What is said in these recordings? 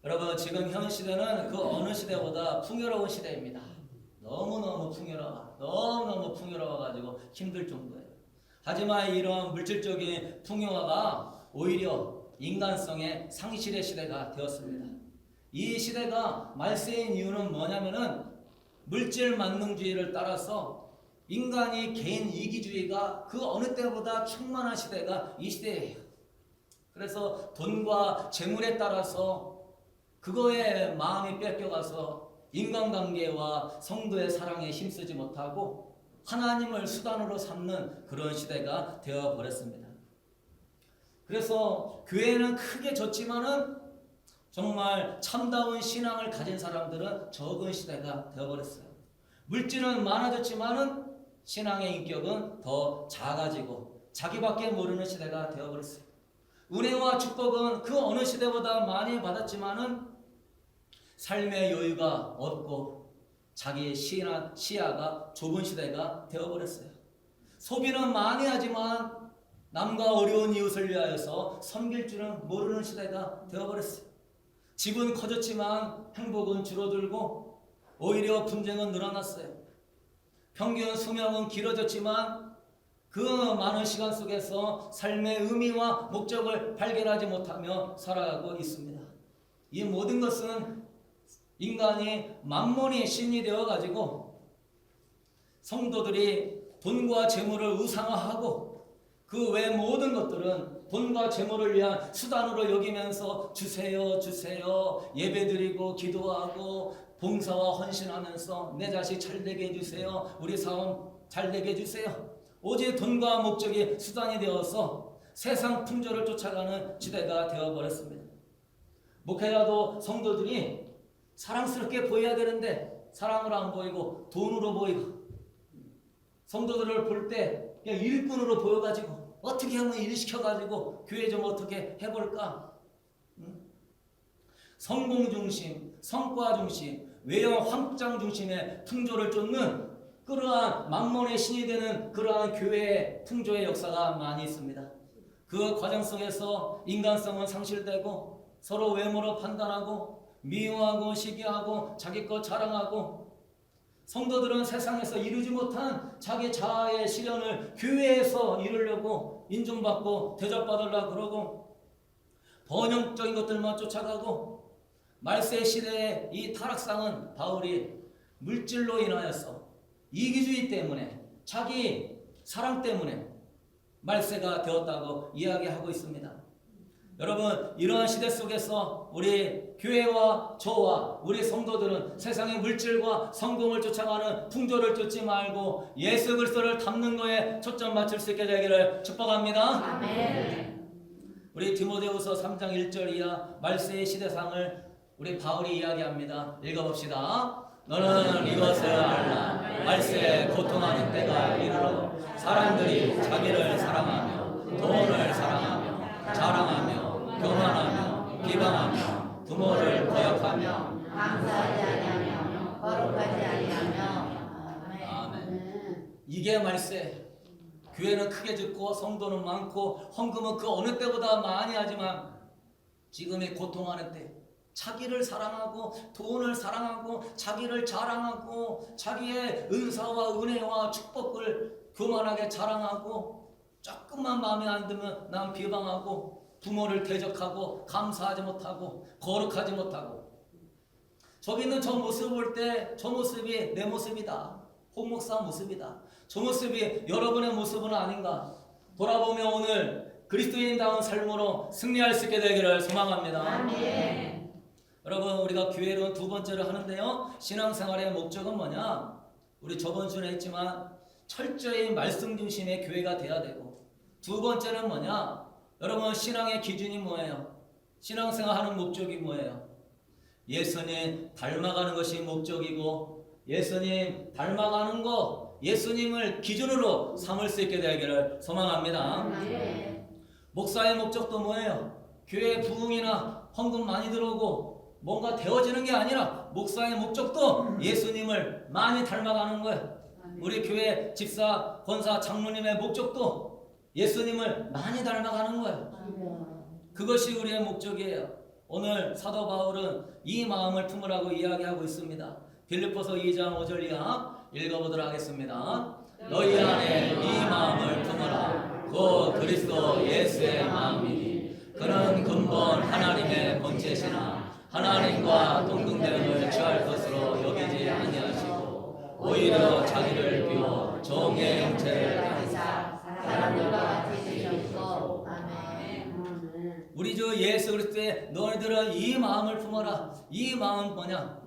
여러분, 지금 현 시대는 그 어느 시대보다 풍요로운 시대입니다. 너무너무 풍요로워가지고 힘들 정도예요. 하지만 이런 물질적인 풍요화가 오히려 인간성의 상실의 시대가 되었습니다. 이 시대가 말세인 이유는 뭐냐면은 물질 만능주의를 따라서 인간이 개인 이기주의가 그 어느 때보다 충만한 시대가 이 시대예요. 그래서 돈과 재물에 따라서 그거에 마음이 뺏겨가서 인간관계와 성도의 사랑에 힘쓰지 못하고 하나님을 수단으로 삼는 그런 시대가 되어버렸습니다. 그래서 교회는 크게 졌지만은 정말 참다운 신앙을 가진 사람들은 적은 시대가 되어버렸어요. 물질은 많아졌지만은 신앙의 인격은 더 작아지고 자기밖에 모르는 시대가 되어버렸어요. 은혜와 축복은 그 어느 시대보다 많이 받았지만은 삶의 여유가 없고 자기의 시야가 좁은 시대가 되어버렸어요. 소비는 많이 하지만 남과 어려운 이웃을 위하여서 섬길 줄은 모르는 시대가 되어버렸어요. 집은 커졌지만 행복은 줄어들고 오히려 분쟁은 늘어났어요. 평균 수명은 길어졌지만 그 많은 시간 속에서 삶의 의미와 목적을 발견하지 못하며 살아가고 있습니다. 이 모든 것은 인간이 만몬이 신이 되어가지고 성도들이 돈과 재물을 우상화하고 그 외 모든 것들은 돈과 재물을 위한 수단으로 여기면서 주세요 예배드리고 기도하고 봉사와 헌신하면서 내 자식 잘되게 해주세요, 우리 사업 잘되게 해주세요. 오직 돈과 목적이 수단이 되어서 세상 풍조를 쫓아가는 시대가 되어버렸습니다. 목회자도 성도들이 사랑스럽게 보여야 되는데 사랑으로 안 보이고 돈으로 보이고, 성도들을 볼 때 그냥 일꾼으로 보여가지고 어떻게 하면 일 시켜가지고 교회 좀 어떻게 해볼까? 성공 중심, 성과 중심, 외형 확장 중심의 풍조를 쫓는 그러한 만몬의 신이 되는 그러한 교회의 풍조의 역사가 많이 있습니다. 그 과정 속에서 인간성은 상실되고 서로 외모로 판단하고 미워하고 시기하고 자기 것 자랑하고, 성도들은 세상에서 이루지 못한 자기 자아의 실현을 교회에서 이루려고 인정받고 대접받으려고 그러고 번영적인 것들만 쫓아가고, 말세 시대의 이 타락상은 바울이 물질로 인하여서 이기주의 때문에 자기 사랑 때문에 말세가 되었다고 이야기하고 있습니다. 여러분, 이러한 시대 속에서 우리 교회와 저와 우리 성도들은 세상의 물질과 성공을 쫓아가는 풍조를 쫓지 말고 예수 그리스도를 닮는 거에 초점 맞출 수 있게 되기를 축복합니다. 아멘. 우리 디모데후서 3장 1절 이하 말세의 시대상을 우리 바울이 이야기합니다. 읽어봅시다. 너는 이것을 알라. 말세에 고통하는 때가 이르러 사람들이 자기를 사랑하며 돈을 사랑하며 자랑하며 교만하며 비방하며 부모를 거역하며 감사하지 아니하며 거룩하지 아니하며. 아멘. 이게 말세. 교회는 크게 짓고 성도는 많고 헌금은 그 어느 때보다 많이 하지만 지금의 고통하는 때 자기를 사랑하고 돈을 사랑하고 자기를 자랑하고 자기의 은사와 은혜와 축복을 교만하게 자랑하고 조금만 마음에 안 들면 난 비방하고 부모를 대적하고 감사하지 못하고 거룩하지 못하고, 저기 있는 저 모습을 볼 때 저 모습이 내 모습이다, 홍 목사 모습이다, 저 모습이 여러분의 모습은 아닌가 돌아보며 오늘 그리스도인다운 삶으로 승리할 수 있게 되기를 소망합니다. 아멘. 여러분, 우리가 교회로 두 번째를 하는데요, 신앙생활의 목적은 뭐냐? 우리 저번 주에 했지만 철저히 말씀 중심의 교회가 돼야 되고, 두 번째는 뭐냐? 여러분, 신앙의 기준이 뭐예요? 신앙생활하는 목적이 뭐예요? 예수님 닮아가는 것이 목적이고, 예수님 닮아가는 거, 예수님을 기준으로 삼을 수 있게 되기를 소망합니다. 아멘. 목사의 목적도 뭐예요? 교회 부흥이나 헌금 많이 들어오고 뭔가 되어지는 게 아니라 목사의 목적도 예수님을 많이 닮아가는 거예요. 우리 교회 집사, 권사, 장로님의 목적도 예수님을 많이 닮아가는 거예요. 그것이 우리의 목적이에요. 오늘 사도 바울은 이 마음을 품으라고 이야기하고 있습니다. 빌립보서 2장 5절 이하 읽어보도록 하겠습니다. 너희 안에 이 마음을 품으라. 곧 그리스도 예수의 마음이니 그는 근본 하나님의 본체시나 하나님과 동등됨을 취할 것으로 여기지 아니하시고 오히려 자기를 비워 종의 형체를 가지사 사람들과 같이 되셨고. 아멘. 우리 주 예수 그리스도의 너희들은 이 마음을 품어라. 이 마음은 뭐냐?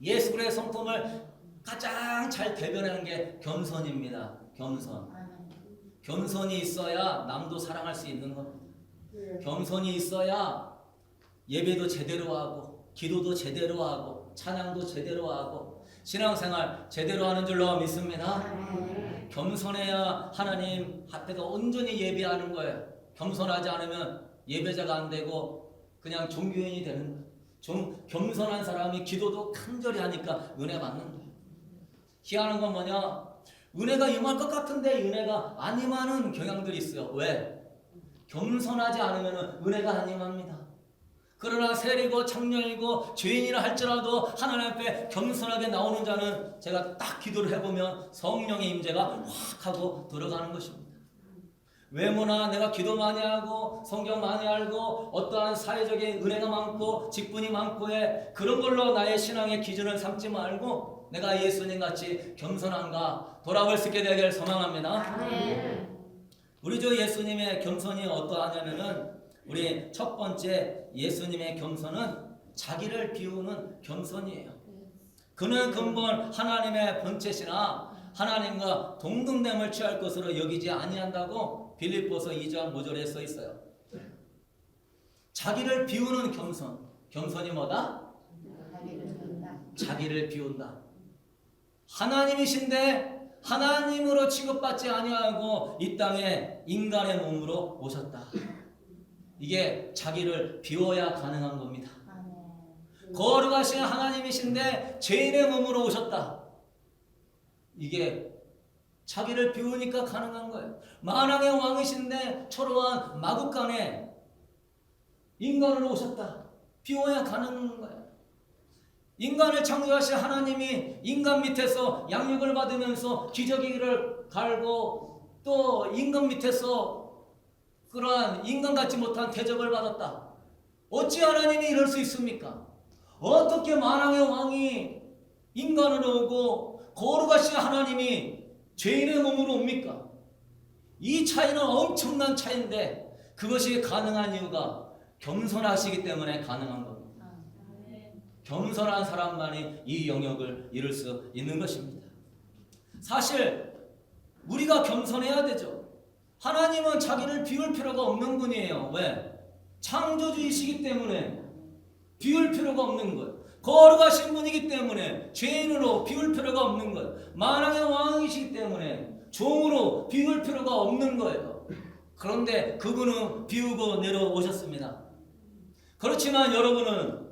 예수 그리스도의 성품을 가장 잘 대변하는 게 겸손입니다. 겸손. 아멘. 겸손이 있어야 남도 사랑할 수 있는 겁니다. 겸손이 있어야 예배도 제대로 하고 기도도 제대로 하고 찬양도 제대로 하고 신앙생활 제대로 하는 줄로 믿습니다. 아멘. 겸손해야 하나님 앞에서 온전히 예배하는 거예요. 겸손하지 않으면 예배자가 안 되고 그냥 종교인이 되는 거예요. 좀 겸손한 사람이 기도도 간절히 하니까 은혜 받는 거예요. 희한한 건 뭐냐? 은혜가 임할 것 같은데 은혜가 안 임하는 경향들이 있어요. 왜? 겸손하지 않으면 은혜가 안 임합니다. 그러나 세리고 청년이고 죄인이라 할지라도 하나님 앞에 겸손하게 나오는 자는 제가 딱 기도를 해보면 성령의 임재가 확 하고 들어가는 것입니다. 외모나 내가 기도 많이 하고 성경 많이 알고 어떠한 사회적인 은혜가 많고 직분이 많고 해 그런 걸로 나의 신앙의 기준을 삼지 말고 내가 예수님 같이 겸손한가 돌아볼 수 있게 되기를 소망합니다. 아멘. 우리 주 예수님의 겸손이 어떠하냐면은 우리 첫 번째 예수님의 겸손은 자기를 비우는 겸손이에요. 그는 근본 하나님의 본체시나 하나님과 동등됨을 취할 것으로 여기지 아니한다고 빌립보서 2장 5절에 써 있어요. 자기를 비우는 겸손. 겸손이 뭐다? 자기를 비운다. 하나님이신데 하나님으로 취급받지 아니하고 이 땅에 인간의 몸으로 오셨다. 이게 자기를 비워야 가능한 겁니다. 거룩하신 하나님이신데 죄인의 몸으로 오셨다. 이게 자기를 비우니까 가능한 거예요. 만왕의 왕이신데 초라한 마국간에 인간으로 오셨다. 비워야 가능한 거예요. 인간을 창조하신 하나님이 인간 밑에서 양육을 받으면서 기저귀를 갈고 또 인간 밑에서 그러한 인간 같지 못한 대접을 받았다. 어찌 하나님이 이럴 수 있습니까? 어떻게 만왕의 왕이 인간으로 오고 거룩하신 하나님이 죄인의 몸으로 옵니까? 이 차이는 엄청난 차이인데 그것이 가능한 이유가 겸손하시기 때문에 가능한 겁니다. 겸손한 사람만이 이 영역을 이룰 수 있는 것입니다. 사실 우리가 겸손해야 되죠. 하나님은 자기를 비울 필요가 없는 분이에요. 왜? 창조주이시기 때문에 비울 필요가 없는 거예요. 거룩하신 분이기 때문에 죄인으로 비울 필요가 없는 거예요. 만왕의 왕이시기 때문에 종으로 비울 필요가 없는 거예요. 그런데 그분은 비우고 내려오셨습니다. 그렇지만 여러분은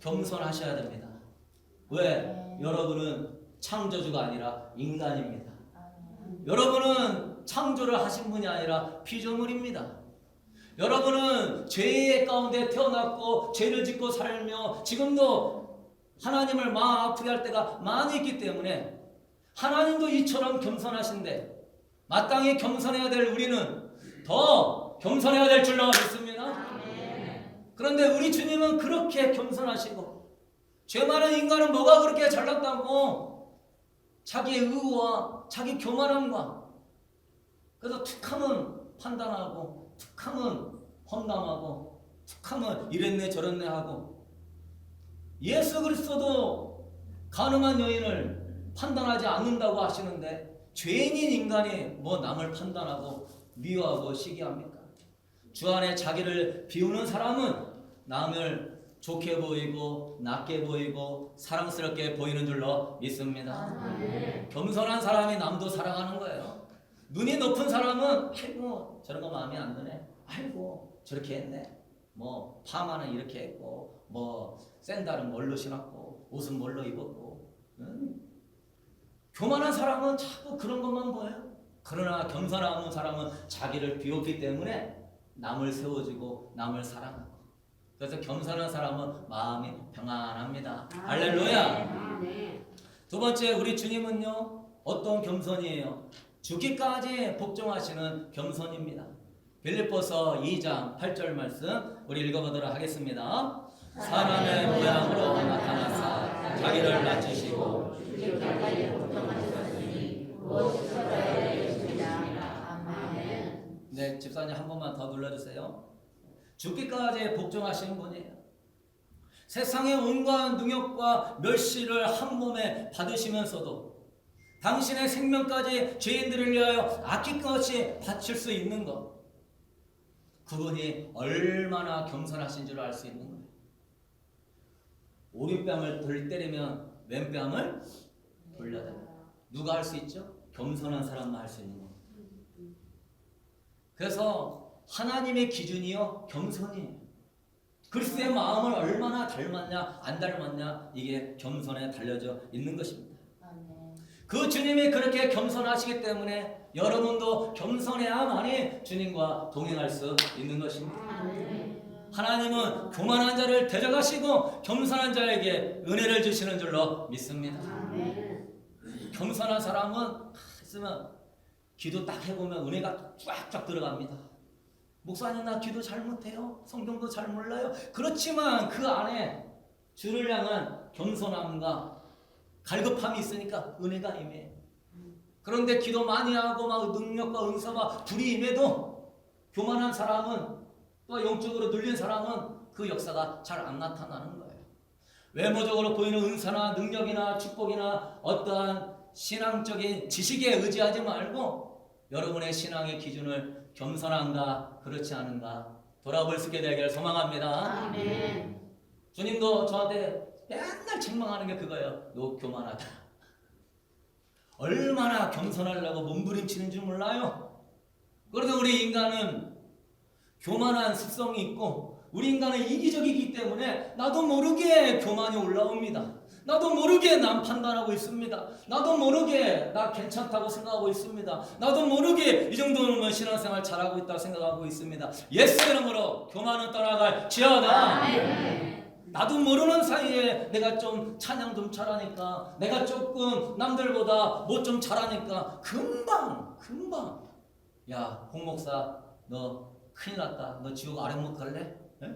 겸손하셔야 됩니다. 왜? 여러분은 창조주가 아니라 인간입니다. 여러분은 창조를 하신 분이 아니라 피조물입니다. 여러분은 죄의 가운데 태어났고 죄를 짓고 살며 지금도 하나님을 마음 아프게 할 때가 많이 있기 때문에 하나님도 이처럼 겸손하신데 마땅히 겸손해야 될 우리는 더 겸손해야 될 줄로 믿습니다. 그런데 우리 주님은 그렇게 겸손하시고 죄 많은 인간은 뭐가 그렇게 잘났다고 자기의 의와 자기 교만함과 그래서 툭하면 판단하고 툭하면 험담하고 툭하면 이랬네 저랬네 하고 예수 그리스도도 가늠한 여인을 판단하지 않는다고 하시는데 죄인인 인간이 뭐 남을 판단하고 미워하고 시기합니까? 주 안에 자기를 비우는 사람은 남을 좋게 보이고 낮게 보이고 사랑스럽게 보이는 줄로 믿습니다. 겸손한 사람이 남도 사랑하는 거예요. 눈이 높은 사람은 아이고 저런 거 마음에 안 드네. 아이고 저렇게 했네. 뭐 파마는 이렇게 했고 뭐 샌들은 뭘로 신었고 옷은 뭘로 입었고 교만한 사람은 자꾸 그런 것만 보여요. 그러나 겸손한 사람은 자기를 비웠기 때문에 남을 세워주고 남을 사랑하고 그래서 겸손한 사람은 마음이 평안합니다. 할렐루야. 아멘. 두 번째, 우리 주님은요, 어떤 겸손이에요? 죽기까지 복종하시는 겸손입니다. 빌립보서 2장 8절 말씀 우리 읽어보도록 하겠습니다. 사람의 모양으로 나타나사 자기를 낮추시고 죽기까지 복종하셨으니 무엇이든지 되시리라. 아멘. 네, 집사님 한 번만 더 눌러주세요. 죽기까지 복종하신 분이에요. 세상의 온갖 능력과 멸시를 한 몸에 받으시면서도 당신의 생명까지 죄인들을 위하여 아낌없이 바칠 수 있는 것, 그분이 얼마나 겸손하신 줄 알 수 있는 거예요. 오른뺨을 덜 때리면 왼뺨을 돌려야 누가 할 수 있죠? 겸손한 사람만 할 수 있는 거예요. 그래서 하나님의 기준이요, 겸손이에요. 그리스도의 마음을 얼마나 닮았냐 안 닮았냐, 이게 겸손에 달려져 있는 것입니다. 아멘. 그 주님이 그렇게 겸손하시기 때문에 여러분도 겸손해야만이 주님과 동행할 수 있는 것입니다. 아멘. 하나님은 교만한 자를 대적하시고 겸손한 자에게 은혜를 주시는 줄로 믿습니다. 아멘. 겸손한 사람은 있으면 기도 딱 해보면 은혜가 쫙쫙 들어갑니다. 목사님, 나 기도 잘 못해요. 성경도 잘 몰라요. 그렇지만 그 안에 주를 향한 겸손함과 갈급함이 있으니까 은혜가 임해요. 그런데 기도 많이 하고 막 능력과 은사가 불이 임해도 교만한 사람은, 또 영적으로 눌린 사람은 그 역사가 잘 안 나타나는 거예요. 외모적으로 보이는 은사나 능력이나 축복이나 어떠한 신앙적인 지식에 의지하지 말고 여러분의 신앙의 기준을 겸손한가 그렇지 않은가 돌아볼 수 있게 되기를 소망합니다. 아멘. 주님도 저한테 맨날 책망하는 게 그거예요. 너 교만하다. 얼마나 겸손하려고 몸부림치는 줄 몰라요. 그래도 우리 인간은 교만한 습성이 있고 우리 인간은 이기적이기 때문에 나도 모르게 교만이 올라옵니다. 나도 모르게 남 판단하고 있습니다. 나도 모르게 나 괜찮다고 생각하고 있습니다. 나도 모르게 이 정도면 신앙생활 잘하고 있다고 생각하고 있습니다. 예수 이름으로 교만은 떠나갈 지어다. 나도 모르는 사이에 내가 좀 찬양 좀 잘하니까, 내가 조금 남들보다 뭐 좀 잘하니까 금방 야, 홍 목사 너 큰일 났다. 너 지옥 아랫목 갈래? 에?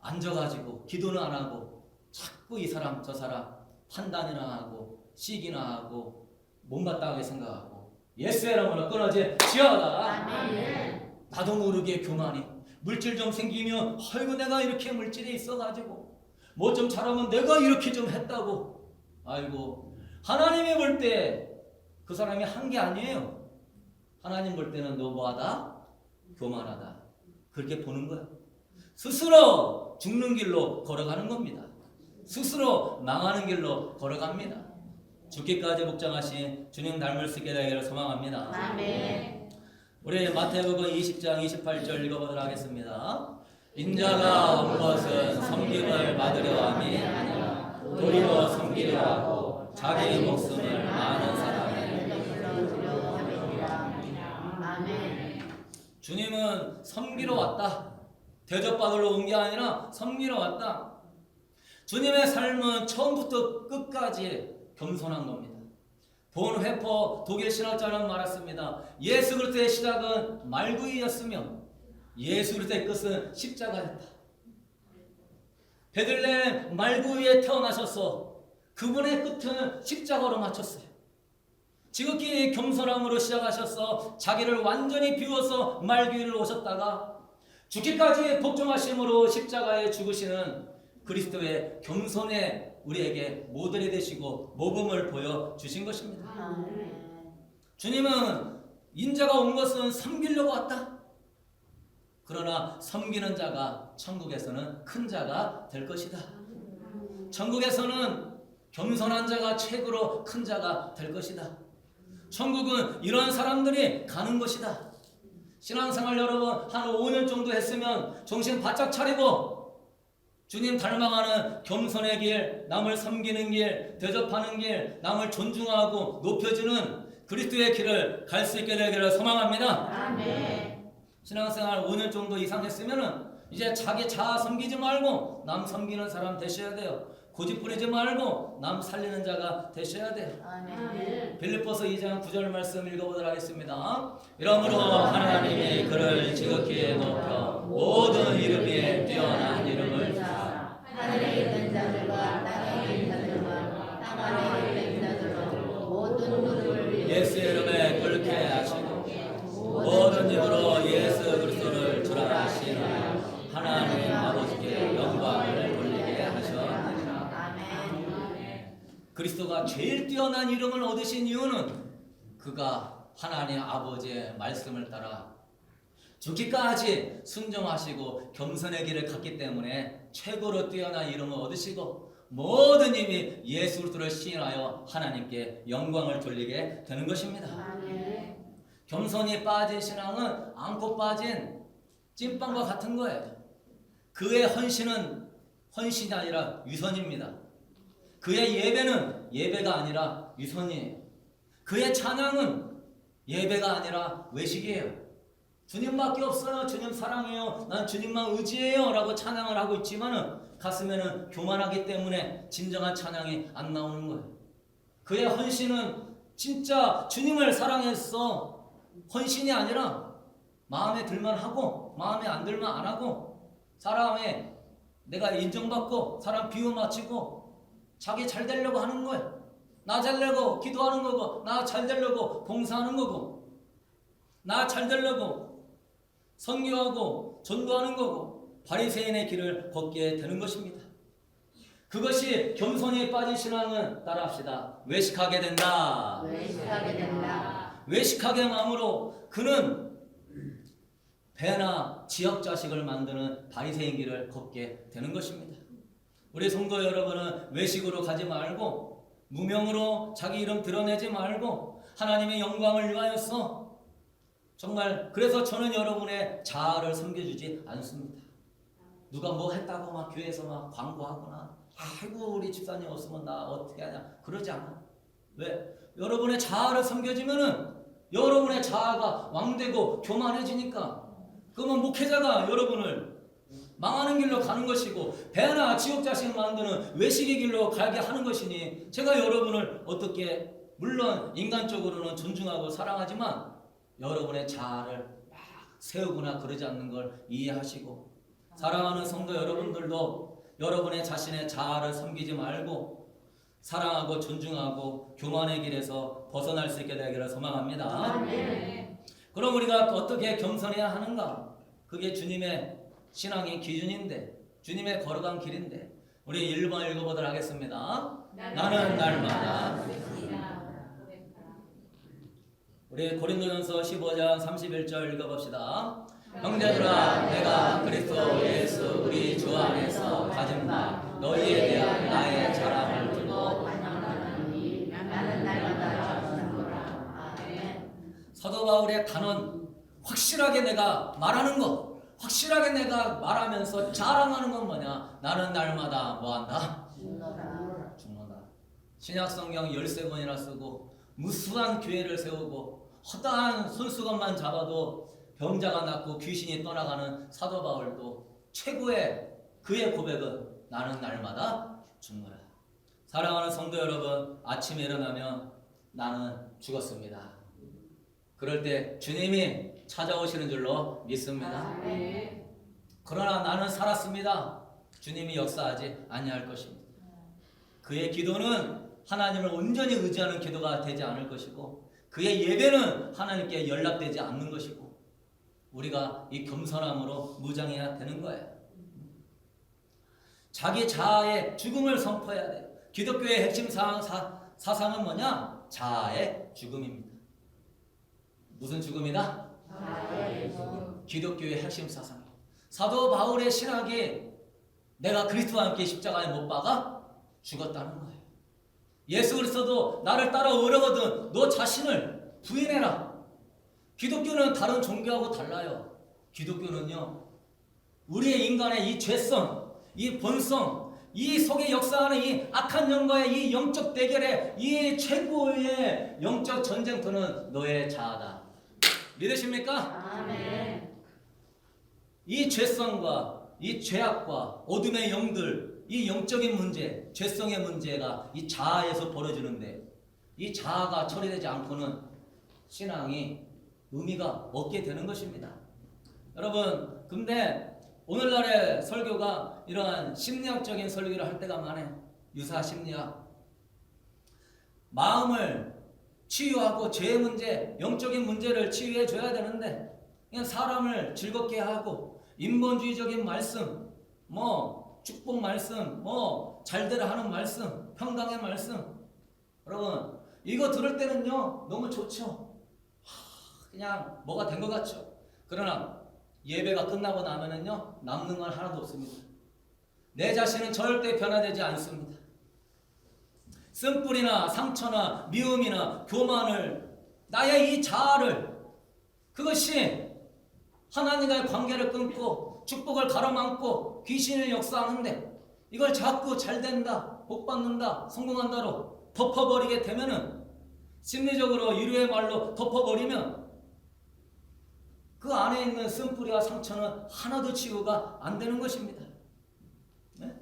앉아가지고 기도는 안 하고 자꾸 이 사람 저 사람 판단이나 하고 시기나 하고 못마땅하게 생각하고 예수의 이름으로 끊어지 지어다. 아멘. 나도 모르게 교만이 물질 좀 생기면 아이고 내가 이렇게 물질이 있어가지고 뭐 좀 잘하면 내가 이렇게 좀 했다고, 아이고 하나님이 볼 때 그 사람이 한 게 아니에요. 하나님 볼 때는 너 뭐하다? 교만하다. 그렇게 보는 거야. 스스로 죽는 길로 걸어가는 겁니다. 스스로 망하는 길로 걸어갑니다. 죽기까지 복종하신 주님 닮을 수 있게 되기를 소망합니다. 아멘. 우리 마태복음 20장 28절 읽어보도록 하겠습니다. 인자가 온 것은 섬김을 받으려 함이 아니라 도리로 섬기려 하고 자기 목숨을 많은 사람을. 아멘. 주님은 섬기러 왔다. 대접받으러 온 게 아니라 섬기러 왔다. 주님의 삶은 처음부터 끝까지 겸손한 겁니다. 본회포 독일 신학자는 말했습니다. 예수 그리스도의 시작은 말구이였으며 예수 그리스도의 끝은 십자가였다. 베들레헴 말구이에 태어나셔서 그분의 끝은 십자가로 마쳤어요. 지극히 겸손함으로 시작하셔서 자기를 완전히 비워서 말구이를 오셨다가 죽기까지 복종하심으로 십자가에 죽으시는 그리스도의 겸손에 우리에게 모델이 되시고 모범을 보여주신 것입니다. 아멘. 주님은 인자가 온 것은 섬기려고 왔다. 그러나 섬기는 자가 천국에서는 큰 자가 될 것이다. 천국에서는 겸손한 자가 최고로 큰 자가 될 것이다. 천국은 이런 사람들이 가는 것이다. 신앙생활 여러분 한 5년 정도 했으면 정신 바짝 차리고 주님 닮아가는 겸손의 길, 남을 섬기는 길, 대접하는 길, 남을 존중하고 높여주는 그리스도의 길을 갈 수 있게 되기를 소망합니다. 아멘. 신앙생활 5년 정도 이상 했으면 이제 자기 자아 섬기지 말고 남 섬기는 사람 되셔야 돼요. 고집 부리지 말고 남 살리는 자가 되셔야 돼요. 아멘. 빌립보서 2장 9절 말씀 읽어보도록 하겠습니다. 이러므로 하나님이 그를 지극히 높여 모든 이름 위에 뛰어난 이름을 주사 하늘에 있는 자들과 땅에 있는 자들과 땅 아래에 있는 자들로 모든 무릎을 예수의 이름에 꿇게 하시고 모든 입으로 예수 그리스도를 주라 하시나 하나님 아버지께 영광을 돌리게 하셨느니라. 아멘. 그리스도가 제일 뛰어난 이름을 얻으신 이유는 그가 하나님 아버지의 말씀을 따라 죽기까지 순종하시고 겸손의 길을 갔기 때문에 최고로 뛰어난 이름을 얻으시고 모든 힘이 예수 그리스도를 시인하여 하나님께 영광을 돌리게 되는 것입니다. 아멘. 겸손이 빠진 신앙은 앙코 빠진 찐빵과 같은 거예요. 그의 헌신은 헌신이 아니라 위선입니다. 그의 예배는 예배가 아니라 위선이에요. 그의 찬양은 예배가 아니라 외식이에요. 주님밖에 없어요. 주님 사랑해요. 난 주님만 의지해요. 라고 찬양을 하고 있지만은 가슴에는 교만하기 때문에 진정한 찬양이 안 나오는 거예요. 그의 헌신은 진짜 주님을 사랑했어. 헌신이 아니라 마음에 들만 하고 마음에 안 들만 안 하고 사람에 내가 인정받고 사람 비유 맞추고 자기 잘 되려고 하는 거예요. 나 잘 되려고 기도하는 거고 나 잘 되려고 봉사하는 거고 나 잘 되려고 선교하고 전도하는 거고 바리새인의 길을 걷게 되는 것입니다. 그것이 겸손이 빠진 신앙은 따라합시다. 외식하게 된다. 외식하게 된다. 외식하게 마음으로 그는 배나 지역 자식을 만드는 바리새인 길을 걷게 되는 것입니다. 우리 성도 여러분은 외식으로 가지 말고 무명으로 자기 이름 드러내지 말고 하나님의 영광을 위하여서 정말 그래서 저는 여러분의 자아를 섬겨주지 않습니다. 누가 뭐 했다고 막 교회에서 막 광고하거나 아이고 우리 집사님 없으면 나 어떻게 하냐 그러지 않아. 왜? 여러분의 자아를 섬겨주면은 여러분의 자아가 왕되고 교만해지니까 그러면 목회자가 여러분을 망하는 길로 가는 것이고 배나 지옥 자식 만드는 외식의 길로 가게 하는 것이니 제가 여러분을 어떻게 물론 인간적으로는 존중하고 사랑하지만 여러분의 자아를 막 세우거나 그러지 않는 걸 이해하시고 사랑하는 성도 여러분들도 여러분의 자신의 자아를 섬기지 말고 사랑하고 존중하고 교만의 길에서 벗어날 수 있게 되기를 소망합니다. 아멘. 그럼 우리가 어떻게 겸손해야 하는가? 그게 주님의 신앙의 기준인데 주님의 걸어간 길인데 우리 1번 읽어보도록 하겠습니다. 나는 날마다 우리 고린도전서 15장 31절 읽어봅시다. 형제들아 내가 그리스도 예수 우리 주 안에서 가진 바 너희에 대한 나의 자랑을 두고 나는 날마다 전하노라. 아멘. 사도 바울의 단언 확실하게 내가 말하는 것 확실하게 내가 말하면서 자랑하는 건 뭐냐? 나는 날마다 뭐한다? 죽노라. 죽는다. 신약성경 13번이나 쓰고 무수한 교회를 세우고 허다한 손수건만 잡아도 병자가 낫고 귀신이 떠나가는 사도 바울도 최고의 그의 고백은 나는 날마다 죽노라. 사랑하는 성도 여러분, 아침에 일어나면 나는 죽었습니다. 그럴 때 주님이 찾아오시는 줄로 믿습니다. 아멘. 그러나 나는 살았습니다. 주님이 역사하지 아니할 것입니다. 그의 기도는 하나님을 온전히 의지하는 기도가 되지 않을 것이고 그의 예배는 하나님께 연락되지 않는 것이고 우리가 이 겸손함으로 무장해야 되는 거예요. 자기 자아의 죽음을 선포해야 돼요. 기독교의 핵심 사상은 뭐냐? 자아의 죽음입니다. 무슨 죽음이다? 나의 죽음. 기독교의 핵심 사상. 사도 바울의 신학이 내가 그리스도와 함께 십자가에 못 박아 죽었다는 거예요. 예수 그리스도도 나를 따라 오려거든 너 자신을 부인해라. 기독교는 다른 종교하고 달라요. 기독교는요 우리의 인간의 이 죄성, 이 본성, 이 속에 역사하는 이 악한 영과의 이 영적 대결의 이 최고의 영적 전쟁터는 너의 자아다. 믿으십니까? 아멘. 이 죄성과 이 죄악과 어둠의 영들, 이 영적인 문제, 죄성의 문제가 이 자아에서 벌어지는데 이 자아가 처리되지 않고는 신앙이 의미가 없게 되는 것입니다. 여러분, 근데 오늘날의 설교가 이러한 심리학적인 설교를 할 때가 많아요. 유사 심리학. 마음을 치유하고 죄의 문제, 영적인 문제를 치유해 줘야 되는데 그냥 사람을 즐겁게 하고 인본주의적인 말씀, 뭐 축복 말씀, 뭐 잘되라 하는 말씀, 평강의 말씀. 여러분, 이거 들을 때는요 너무 좋죠. 그냥 뭐가 된 것 같죠. 그러나 예배가 끝나고 나면은요 남는 건 하나도 없습니다. 내 자신은 절대 변화되지 않습니다. 쓴뿌리나 상처나 미움이나 교만을, 나의 이 자아를, 그것이 하나님과의 관계를 끊고 축복을 가로막고 귀신을 역사하는데 이걸 자꾸 잘된다, 복받는다, 성공한다로 덮어버리게 되면은, 심리적으로 유료의 말로 덮어버리면 그 안에 있는 쓴뿌리와 상처는 하나도 치유가 안 되는 것입니다. 네?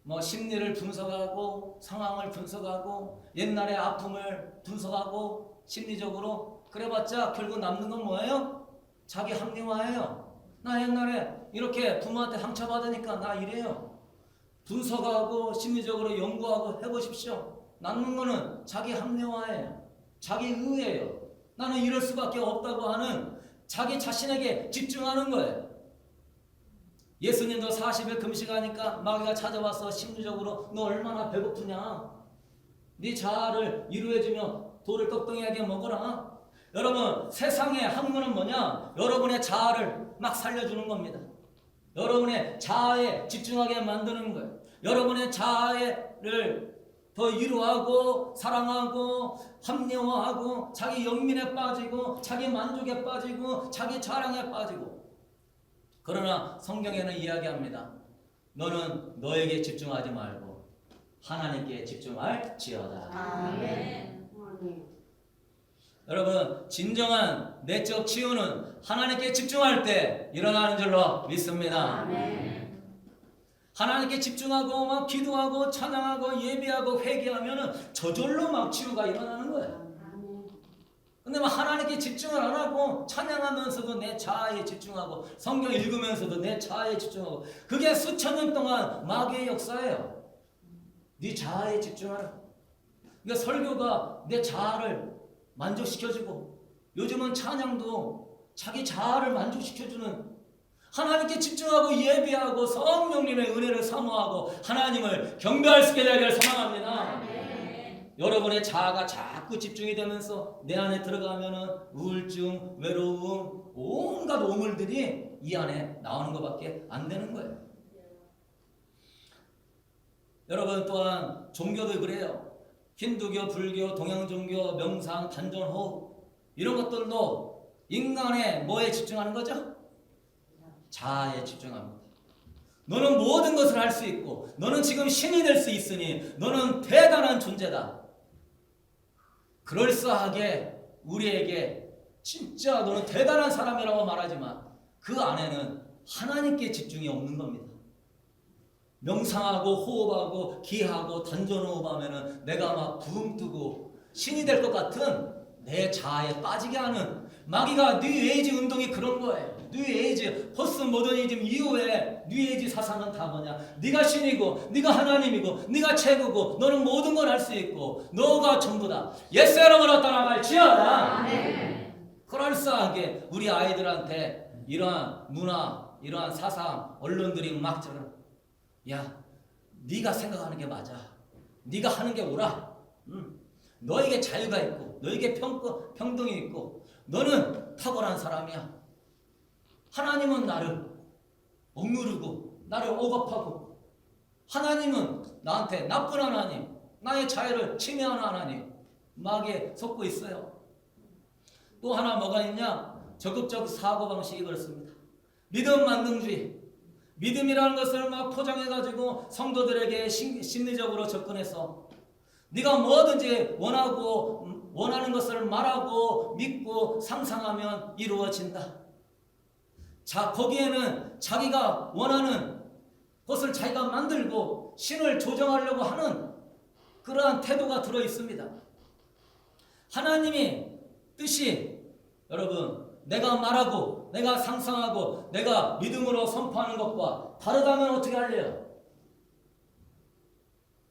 뭐 심리를 분석하고 상황을 분석하고 옛날의 아픔을 분석하고 심리적으로 그래봤자 결국 남는 건 뭐예요? 자기 합리화예요. 나 옛날에 이렇게 부모한테 상처받으니까 나 이래요. 분석하고 심리적으로 연구하고 해보십시오. 남는 거는 자기 합리화예요. 자기 의예요. 나는 이럴 수밖에 없다고 하는 자기 자신에게 집중하는 거예요. 예수님도 40일 금식하니까 마귀가 찾아와서 심리적으로 너 얼마나 배고프냐? 네 자아를 이루어주며 돌을 떡덩이하게 먹어라. 여러분, 세상의 학문은 뭐냐? 여러분의 자아를 막 살려주는 겁니다. 여러분의 자아에 집중하게 만드는 거예요. 여러분의 자아를 더 위로하고 사랑하고 합리화하고 자기 영민에 빠지고 자기 만족에 빠지고 자기 자랑에 빠지고. 그러나 성경에는 이야기합니다. 너는 너에게 집중하지 말고 하나님께 집중할지어다. 아멘. 여러분, 진정한 내적 치유는 하나님께 집중할 때 일어나는 줄로 믿습니다. 아멘. 하나님께 집중하고 막 기도하고 찬양하고 예배하고 회개하면은 저절로 막 치유가 일어나는 거예요. 근데 막 하나님께 집중을 안 하고 찬양하면서도 내 자아에 집중하고 성경 읽으면서도 내 자아에 집중하고, 그게 수천 년 동안 마귀의 역사예요. 네 자아에 집중하라. 그러니까 설교가 내 자아를 만족시켜주고, 요즘은 찬양도 자기 자아를 만족시켜주는, 하나님께 집중하고 예배하고 성령님의 은혜를 사모하고 하나님을 경배할 수 있게 되기를 소망합니다. 여러분의 자아가 자꾸 집중이 되면서 내 안에 들어가면은 우울증, 외로움, 온갖 오물들이 이 안에 나오는 것밖에 안 되는 거예요. 여러분, 또한 종교도 그래요. 힌두교, 불교, 동양종교, 명상, 단전호흡, 이런 것들도 인간의 뭐에 집중하는 거죠? 자아에 집중합니다. 너는 모든 것을 할 수 있고 너는 지금 신이 될 수 있으니 너는 대단한 존재다. 그럴싸하게 우리에게 진짜 너는 대단한 사람이라고 말하지만 그 안에는 하나님께 집중이 없는 겁니다. 명상하고 호흡하고 기하고 단전호흡하면은 내가 막 부흥 뜨고 신이 될 것 같은 내 자아에 빠지게 하는, 마귀가 뉴에이지 운동이 그런 거예요. 뉴에이지, 포스트 모더니즘 이후에 뉴에이지 사상은 다 뭐냐? 네가 신이고 네가 하나님이고 네가 최고고 너는 모든 걸 할 수 있고 너가 전부다. 예수 이름으로 따라갈지어다. 그럴싸하게 우리 아이들한테 이러한 문화, 이러한 사상, 언론들이 막 저런, 야, 네가 생각하는 게 맞아. 네가 하는 게 옳아. 너에게 자유가 있고 너에게 평등이 있고 너는 탁월한 사람이야. 하나님은 나를 억누르고 나를 억압하고, 하나님은 나한테 나쁜 하나님, 나의 자유를 침해하는 하나님, 마귀에 속고 있어요. 또 하나 뭐가 있냐? 적극적 사고방식이 그렇습니다. 믿음 만능주의. 믿음이라는 것을 막 포장해가지고 성도들에게 심리적으로 접근해서 네가 뭐든지 원하는 것을 말하고 믿고 상상하면 이루어진다. 거기에는 자기가 원하는 것을 자기가 만들고 신을 조정하려고 하는 그러한 태도가 들어 있습니다. 하나님이 뜻이 여러분 내가 말하고 내가 상상하고 내가 믿음으로 선포하는 것과 다르다면 어떻게 할래요?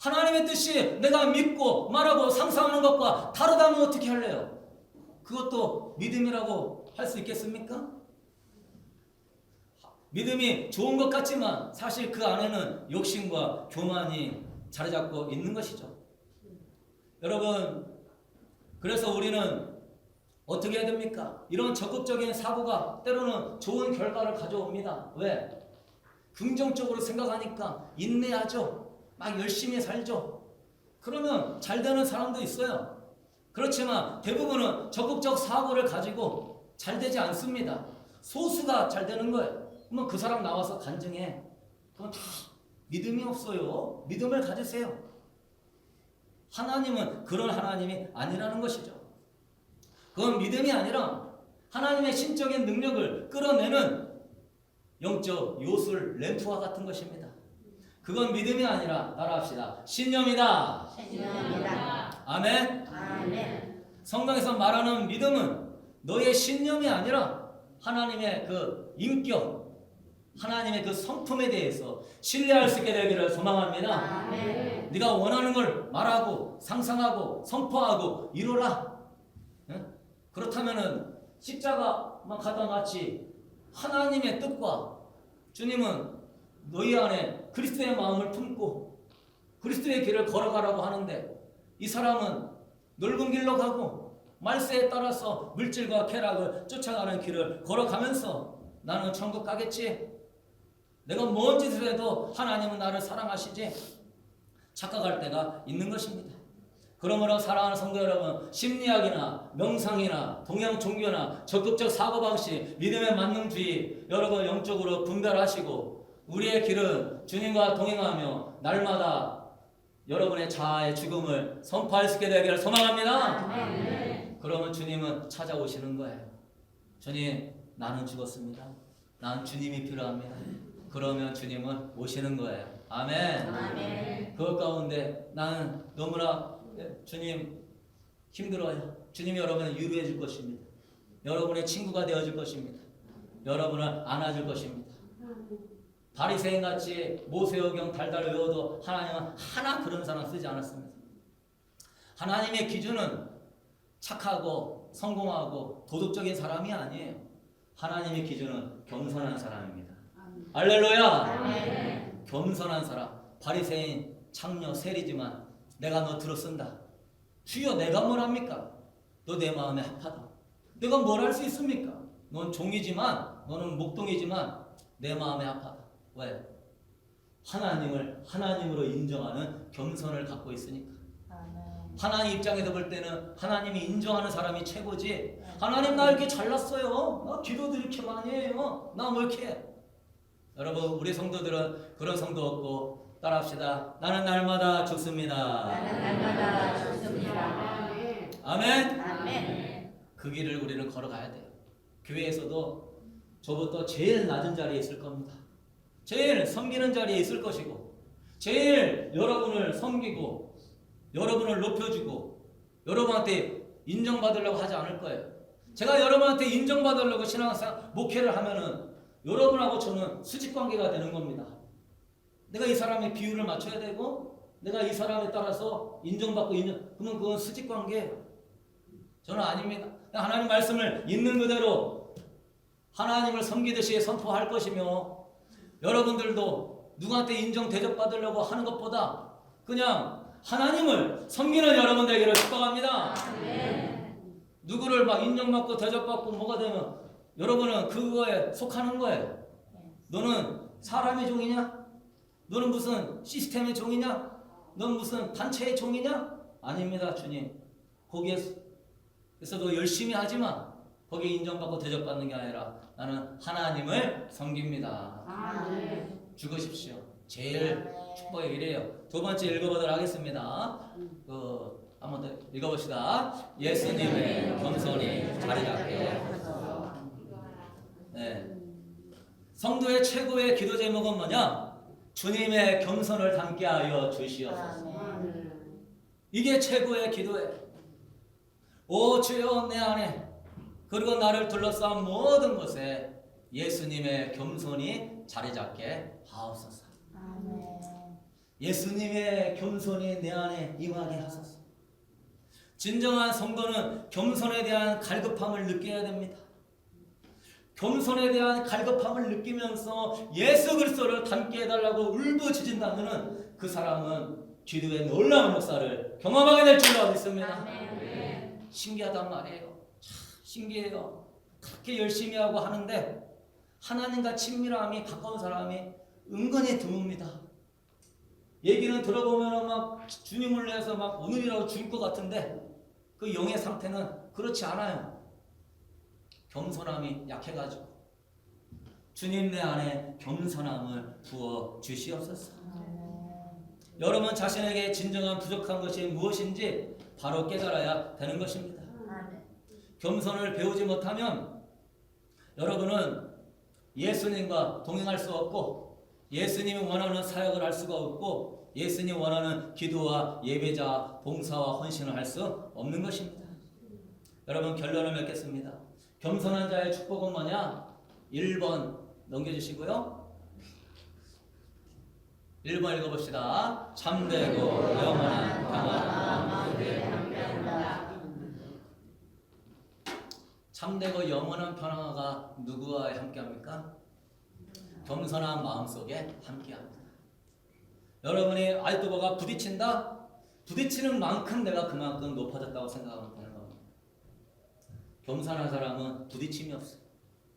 하나님의 뜻이 내가 믿고 말하고 상상하는 것과 다르다면 어떻게 할래요? 그것도 믿음이라고 할 수 있겠습니까? 믿음이 좋은 것 같지만 사실 그 안에는 욕심과 교만이 자리 잡고 있는 것이죠. 여러분, 그래서 우리는 어떻게 해야 됩니까? 이런 적극적인 사고가 때로는 좋은 결과를 가져옵니다. 왜? 긍정적으로 생각하니까 인내하죠. 막 열심히 살죠. 그러면 잘 되는 사람도 있어요. 그렇지만 대부분은 적극적 사고를 가지고 잘 되지 않습니다. 소수가 잘 되는 거예요. 그러면 그 사람 나와서 간증해. 그건 다 믿음이 없어요. 믿음을 가지세요. 하나님은 그런 하나님이 아니라는 것이죠. 그건 믿음이 아니라 하나님의 신적인 능력을 끌어내는 영적 요술 램프와 같은 것입니다. 그건 믿음이 아니라 따라합시다. 신념이다. 신념이다. 아멘. 아멘. 성경에서 말하는 믿음은 너의 신념이 아니라 하나님의 그 인격, 하나님의 그 성품에 대해서 신뢰할 수 있게 되기를 소망합니다. 아멘. 네가 원하는 걸 말하고 상상하고 선포하고 이루라. 그렇다면은 십자가만 갖다 놨지 하나님의 뜻과 주님은 너희 안에 그리스도의 마음을 품고 그리스도의 길을 걸어가라고 하는데 이 사람은 넓은 길로 가고 말세에 따라서 물질과 쾌락을 쫓아가는 길을 걸어가면서 나는 천국 가겠지. 내가 뭔 짓을 해도 하나님은 나를 사랑하시지. 착각할 때가 있는 것입니다. 그러므로 사랑하는 성도 여러분, 심리학이나 명상이나 동양 종교나 적극적 사고방식, 믿음의 만능주의 여러분 영적으로 분별하시고 우리의 길은 주님과 동행하며 날마다 여러분의 자아의 죽음을 선포할 수 있게 되기를 소망합니다. 아멘. 그러면 주님은 찾아오시는 거예요. 주님, 나는 죽었습니다. 난 주님이 필요합니다. 그러면 주님은 오시는 거예요. 아멘. 아멘. 그 가운데 나는 너무나 주님 힘들어요. 주님이 여러분을 위로해 줄 것입니다. 여러분의 친구가 되어줄 것입니다. 여러분을 안아줄 것입니다. 바리새인같이 모세오경 달달 외워도 하나님은 하나 그런 사람 쓰지 않았습니다. 하나님의 기준은 착하고 성공하고 도덕적인 사람이 아니에요. 하나님의 기준은 겸손한 사람입니다. 할렐루야. 아멘. 겸손한 사람. 바리새인 창녀 세리지만 내가 너 들어쓴다. 주여 내가 뭘 합니까? 너 내 마음에 합하다. 내가 뭘 할 수 있습니까? 넌 종이지만 너는 목동이지만 내 마음에 합하다. 왜? 하나님을 하나님으로 인정하는 겸손을 갖고 있으니까. 아멘. 하나님 입장에서 볼 때는 하나님이 인정하는 사람이 최고지. 하나님 나 이렇게 잘났어요. 나 기도도 이렇게 많이 해요. 나 뭐 이렇게 해. 여러분 우리 성도들은 그런 성도 없고 따라합시다. 나는 날마다 죽습니다. 나는 날마다 죽습니다. 아멘. 아멘. 그 길을 우리는 걸어가야 돼요. 교회에서도 저부터 제일 낮은 자리에 있을 겁니다. 제일 섬기는 자리에 있을 것이고 제일 여러분을 섬기고 여러분을 높여주고 여러분한테 인정받으려고 하지 않을 거예요. 제가 여러분한테 인정받으려고 신앙상 목회를 하면은 여러분하고 저는 수직관계가 되는 겁니다. 내가 이 사람의 비율을 맞춰야 되고 내가 이 사람에 따라서 인정받고 그러면 그건 수직관계예요. 저는 아닙니다. 하나님 말씀을 있는 그대로 하나님을 섬기듯이 선포할 것이며 여러분들도 누구한테 인정 대접받으려고 하는 것보다 그냥 하나님을 섬기는 여러분 되기를 축복합니다. 아멘. 누구를 막 인정받고 대접받고 뭐가 되면 여러분은 그거에 속하는 거예요. 너는 사람의 종이냐? 너는 무슨 시스템의 종이냐? 너는 무슨 단체의 종이냐? 아닙니다, 주님. 거기에서도 열심히 하지만 거기에 인정받고 대접받는 게 아니라 나는 하나님을 섬깁니다. 아멘. 죽으십시오. 제일 축복의 일이에요. 두 번째 읽어보도록 하겠습니다. 한번 더 읽어봅시다. 예수님의 겸손히 자리 잡게 하소서. 네. 성도의 최고의 기도 제목은 뭐냐? 주님의 겸손을 담게 하여 주시옵소서. 아멘. 이게 최고의 기도예요. 오 주여 내 안에 그리고 나를 둘러싼 모든 곳에 예수님의 겸손이 자리 잡게 하옵소서. 아멘. 예수님의 겸손이 내 안에 임하게 하소서. 진정한 성도는 겸손에 대한 갈급함을 느껴야 됩니다. 겸손에 대한 갈급함을 느끼면서 예수 그리스도를 닮게 해달라고 울부짖는다면 그 사람은 기도의 놀라운 역사를 경험하게 될 줄로 믿습니다. 아멘. 신기하단 말이에요. 참 신기해요. 그렇게 열심히 하고 하는데 하나님과 친밀함이 가까운 사람이 은근히 드뭅니다. 얘기는 들어보면 막 주님을 위해서 막 오늘이라도 죽을 것 같은데 그 영의 상태는 그렇지 않아요. 겸손함이 약해가지고 주님 내 안에 겸손함을 부어 주시옵소서. 여러분 자신에게 진정한 부족한 것이 무엇인지 바로 깨달아야 되는 것입니다. 아멘. 겸손을 배우지 못하면 여러분은 예수님과 동행할 수 없고 예수님이 원하는 사역을 할 수가 없고 예수님이 원하는 기도와 예배자 봉사와 헌신을 할 수 없는 것입니다. 여러분 결론을 맺겠습니다. 겸손한 자의 축복은 뭐냐? 1번 넘겨주시고요. 1번 읽어봅시다. 참되고 영원한 평안. 참되고 영원한 평화가 누구와 함께합니까? 겸손한 마음속에 함께합니다. 여러분이 아직도 뭐가 부딪힌다? 부딪히는 만큼 내가 그만큼 높아졌다고 생각하면 되는 겁니다. 겸손한 사람은 부딪힘이 없어요.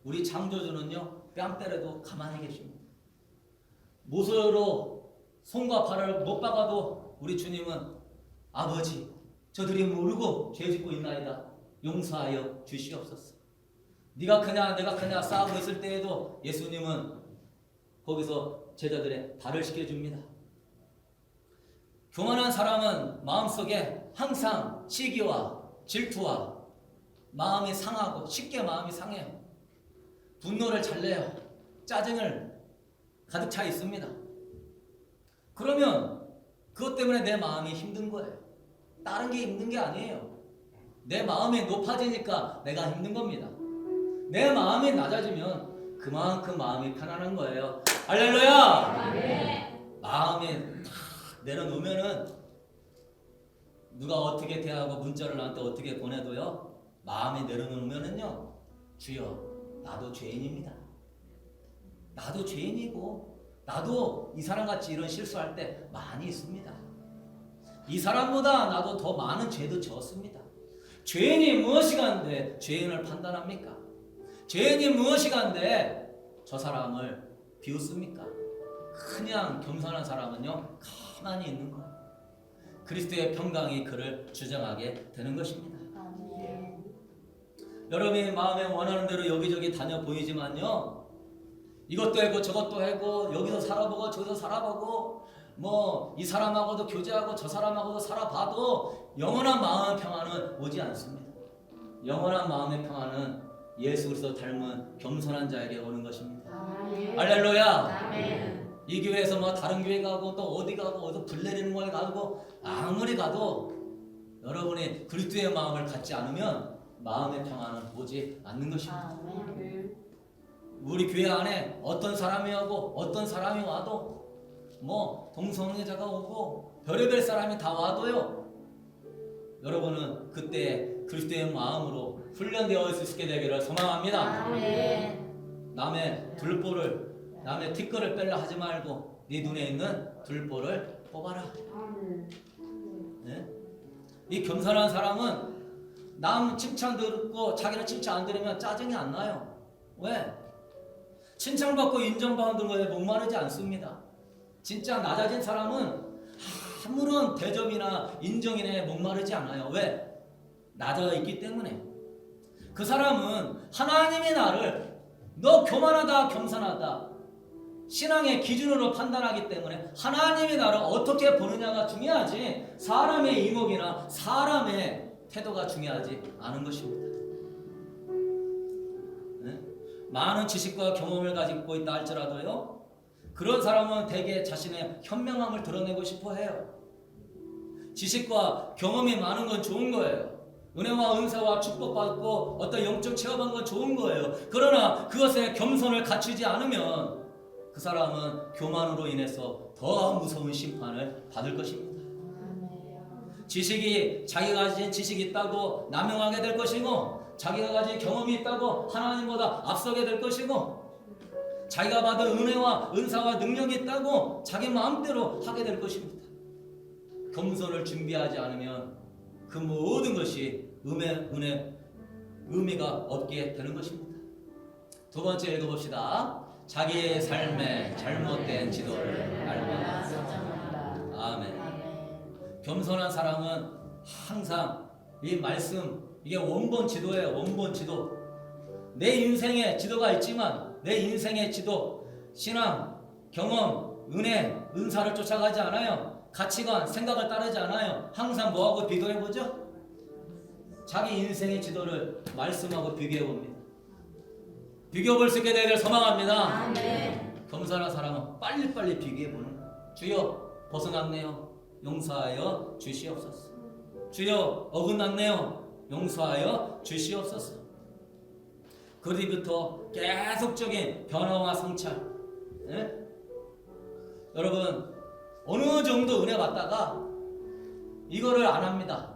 우리 창조주는요 뺨 때려도 가만히 계십니다. 못으로 손과 발을 못 박아도 우리 주님은 아버지 저들이 모르고 죄 짓고 있나이다 용서하여 주시옵소서. 네가 그냐 내가 그냐 싸우고 있을 때에도 예수님은 거기서 제자들의 발을 씻겨줍니다. 교만한 사람은 마음속에 항상 시기와 질투와 마음이 상하고 쉽게 마음이 상해요. 분노를 잘 내요. 짜증을 가득 차 있습니다. 그러면 그것 때문에 내 마음이 힘든 거예요. 다른 게 힘든 게 아니에요. 내 마음이 높아지니까 내가 힘든 겁니다. 내 마음이 낮아지면 그만큼 마음이 편안한 거예요. 할렐루야! 마음이 탁 내려놓으면은 누가 어떻게 대하고 문자를 나한테 어떻게 보내도요 마음이 내려놓으면은요 주여 나도 죄인입니다. 나도 죄인이고 나도 이 사람같이 이런 실수할 때 많이 있습니다. 이 사람보다 나도 더 많은 죄도 졌습니다. 죄인이 무엇이간데 죄인을 판단합니까? 죄인이 무엇이간데 저 사람을 비웃습니까? 그냥 겸손한 사람은요 가만히 있는 거예요. 그리스도의 평강이 그를 주장하게 되는 것입니다. 아멘. 여러분이 마음에 원하는 대로 여기저기 다녀 보이지만요 이것도 하고 저것도 하고 여기서 살아보고 저기서 살아보고 뭐 이 사람하고도 교제하고 저 사람하고도 살아봐도 영원한 마음의 평안은 오지 않습니다. 영원한 마음의 평안은 예수 그리스도 닮은 겸손한 자에게 오는 것입니다. 아멘. 할렐루야. 아멘. 이 교회에서 뭐 다른 교회 가고 또 어디 가고 어디 불 내리는 곳에 가고 아무리 가도 여러분이 그리스도의 마음을 갖지 않으면 마음의 평안은 오지 않는 것입니다. 아멘. 우리 교회 안에 어떤 사람이 오고 어떤 사람이 와도 뭐 동성애자가 오고 별의별 사람이 다 와도요 여러분은 그때 그리스도의 마음으로 훈련되어 있게 되기를 소망합니다. 아멘. 남의 둘보를 남의 티끌을 빼려 하지 말고 네 눈에 있는 둘보를 뽑아라. 네? 이 겸손한 사람은 남 칭찬 듣고 자기는 칭찬 안 들으면 짜증이 안 나요. 왜? 칭찬받고 인정받는 거에 목마르지 않습니다. 진짜 낮아진 사람은 아무런 대접이나 인정이나 목마르지 않아요. 왜? 낮아 있기 때문에. 그 사람은 하나님이 나를 너 교만하다 겸손하다 신앙의 기준으로 판단하기 때문에 하나님이 나를 어떻게 보느냐가 중요하지 사람의 이목이나 사람의 태도가 중요하지 않은 것입니다. 네? 많은 지식과 경험을 가지고 있다 할지라도요, 그런 사람은 대개 자신의 현명함을 드러내고 싶어 해요. 지식과 경험이 많은 건 좋은 거예요. 은혜와 은사와 축복받고 어떤 영적 체험한 건 좋은 거예요. 그러나 그것에 겸손을 갖추지 않으면 그 사람은 교만으로 인해서 더 무서운 심판을 받을 것입니다. 지식이 자기가 가진 지식이 있다고 남용하게 될 것이고, 자기가 가진 경험이 있다고 하나님보다 앞서게 될 것이고, 자기가 받은 은혜와 은사와 능력이 있다고 자기 마음대로 하게 될 것입니다. 겸손을 준비하지 않으면 그 모든 것이 의미가 없게 되는 것입니다. 두 번째 읽어봅시다. 자기의 삶에 잘못된 지도를 알거나. 아멘. 겸손한 사람은 항상 이 말씀, 이게 원본 지도예요. 원본 지도. 내 인생의 지도가 있지만 내 인생의 지도, 신앙, 경험, 은혜, 은사를 쫓아가지 않아요. 가치관, 생각을 따르지 않아요. 항상 뭐하고 비교해보죠? 자기 인생의 지도를 말씀하고 비교해봅니다. 비교해볼 수 있게 되기를 소망합니다. 아멘. 겸손한 사람은 빨리빨리 비교해보는 거예요. 주여 벗어났네요. 용서하여 주시옵소서. 주여 어긋났네요. 용서하여 주시옵소서. 그 뒤부터 계속적인 변화와 성찰. 예? 여러분, 어느 정도 은혜 받다가 이거를 안 합니다.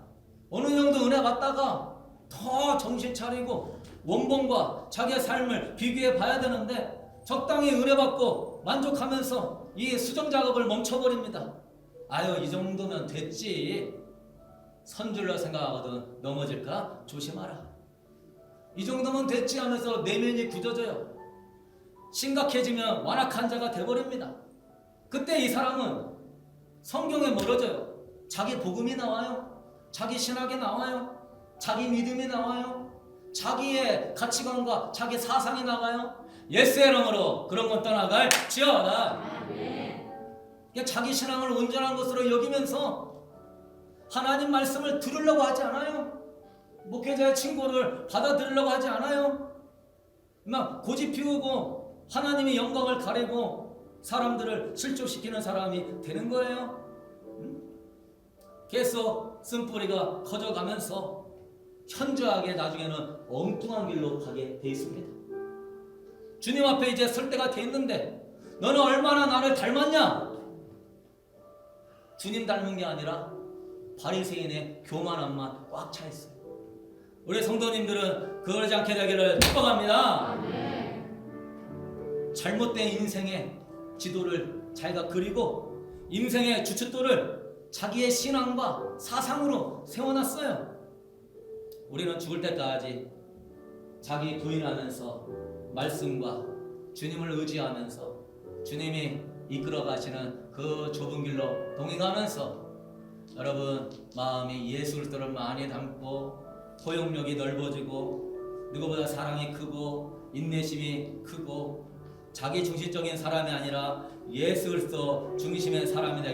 어느 정도 은혜 받다가 더 정신 차리고 원본과 자기의 삶을 비교해 봐야 되는데, 적당히 은혜 받고 만족하면서 이 수정 작업을 멈춰버립니다. 아유, 이 정도면 됐지. 선줄로 생각하거든 넘어질까 조심하라. 이 정도면 됐지 하면서 내면이 굳어져요. 심각해지면 완악한 자가 돼버립니다. 그때 이 사람은 성경에 멀어져요. 자기 복음이 나와요. 자기 신학이 나와요. 자기 믿음이 나와요. 자기의 가치관과 자기 사상이 나가요. 예수의 이름으로 그런 건 떠나갈 지어다. 자기 신앙을 온전한 것으로 여기면서 하나님 말씀을 들으려고 하지 않아요. 목회자의 친구를 받아들이려고 하지 않아요. 막 고집 피우고 하나님의 영광을 가리고 사람들을 실족시키는 사람이 되는 거예요. 계속 쓴뿌리가 커져가면서 현저하게 나중에는 엉뚱한 길로 가게 돼 있습니다. 주님 앞에 이제 설 때가 돼 있는데, 너는 얼마나 나를 닮았냐? 주님 닮은 게 아니라 바리새인의 교만함만 꽉 차 있어요. 우리 성도님들은 그러지 않게 되기를 축복합니다. 잘못된 인생의 지도를 자기가 그리고 인생의 주춧돌을 자기의 신앙과 사상으로 세워놨어요. 우리는 죽을 때까지 자기 부인하면서 말씀과 주님을 의지하면서 주님이 이끌어 가시는 그 좁은 길로 동행하면서 여러분 마음이 예수 그리스도를 많이 담고 포용력이 넓어지고 누구보다 사랑이 크고 인내심이 크고 자기 중심적인 사람이 아니라 예수 그리스도 중심의 사람이 되고